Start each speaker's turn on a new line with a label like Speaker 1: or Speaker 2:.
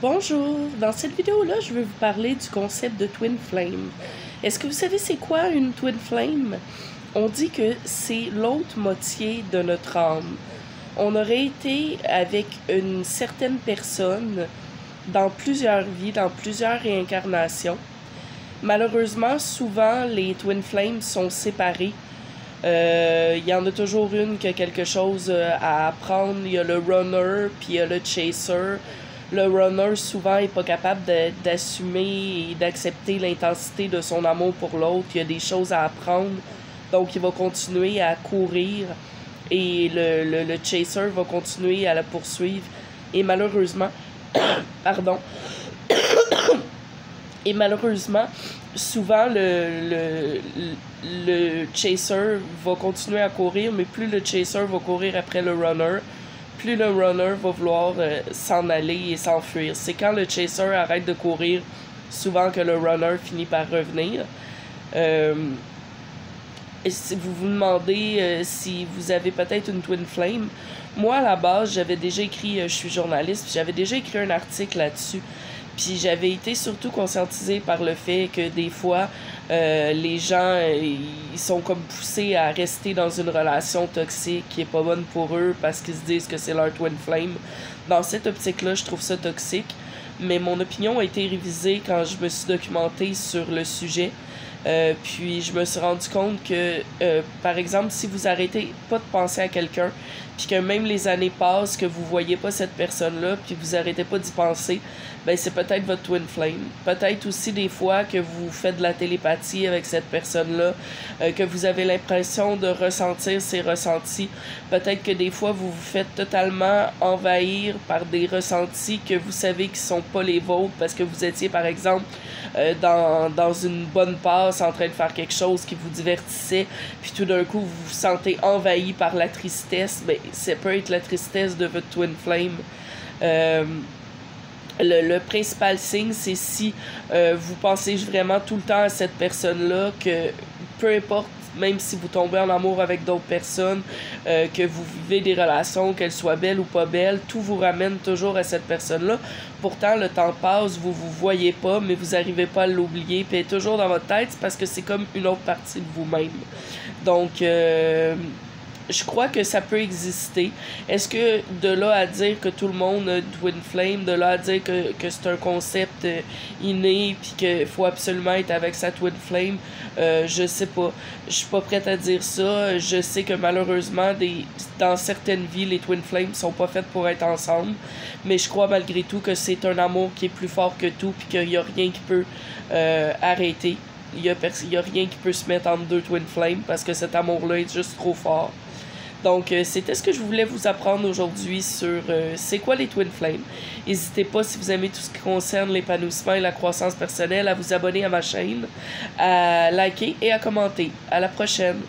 Speaker 1: Bonjour, dans cette vidéo-là, je vais vous parler du concept de Twin Flame. Est-ce que vous savez c'est quoi une Twin Flame? On dit que c'est l'autre moitié de notre âme. On aurait été avec une certaine personne dans plusieurs vies, dans plusieurs réincarnations. Malheureusement, souvent, les Twin Flames sont séparés. Il y en a toujours une qui a quelque chose à apprendre. Il y a le runner, puis il y a le chaser. Le runner, souvent, n'est pas capable d'assumer et d'accepter l'intensité de son amour pour l'autre. Il y a des choses à apprendre. Donc, il va continuer à courir. Et le chaser va continuer à la poursuivre. Et malheureusement, pardon, et malheureusement, souvent, le chaser va continuer à courir, mais plus le chaser va courir après le runner, plus le runner va vouloir s'en aller et s'enfuir. C'est quand le chaser arrête de courir, souvent que le runner finit par revenir. Et si vous vous demandez si vous avez peut-être une Twin Flame, moi, à la base, j'avais déjà écrit, je suis journaliste, j'avais déjà écrit un article là-dessus. Puis j'avais été surtout conscientisée par le fait que des fois, les gens, ils sont comme poussés à rester dans une relation toxique qui est pas bonne pour eux parce qu'ils se disent que c'est leur Twin Flame. Dans cette optique-là, je trouve ça toxique. Mais mon opinion a été révisée quand je me suis documentée sur le sujet. Puis je me suis rendu compte que, par exemple, si vous arrêtez pas de penser à quelqu'un, puis que même les années passent, que vous voyez pas cette personne-là, puis vous arrêtez pas d'y penser, ben c'est peut-être votre Twin Flame. Peut-être aussi des fois que vous faites de la télépathie avec cette personne-là, que vous avez l'impression de ressentir ses ressentis. Peut-être que des fois vous vous faites totalement envahir par des ressentis que vous savez qui sont pas les vôtres parce que vous étiez par exemple dans une bonne passe en train de faire quelque chose qui vous divertissait, puis tout d'un coup vous vous sentez envahi par la tristesse. Ben ça peut être la tristesse de votre Twin Flame. Le principal signe, c'est si vous pensez vraiment tout le temps à cette personne-là, que peu importe, même si vous tombez en amour avec d'autres personnes, que vous vivez des relations, qu'elles soient belles ou pas belles, tout vous ramène toujours à cette personne-là. Pourtant, le temps passe, vous voyez pas, mais vous n'arrivez pas à l'oublier, puis elle est toujours dans votre tête, c'est parce que c'est comme une autre partie de vous-même. Donc, je crois que ça peut exister. Est-ce que de là à dire que tout le monde a Twin Flame, de là à dire que c'est un concept inné puis qu'il faut absolument être avec sa Twin Flame, je sais pas. Je suis pas prête à dire ça. Je sais que malheureusement, dans certaines vies, les Twin Flames sont pas faites pour être ensemble. Mais je crois malgré tout que c'est un amour qui est plus fort que tout puis qu'il y a rien qui peut arrêter. Il y a rien qui peut se mettre entre deux Twin Flames parce que cet amour-là est juste trop fort. Donc, c'était ce que je voulais vous apprendre aujourd'hui sur c'est quoi les Twin Flames. N'hésitez pas, si vous aimez tout ce qui concerne l'épanouissement et la croissance personnelle, à vous abonner à ma chaîne, à liker et à commenter. À la prochaine!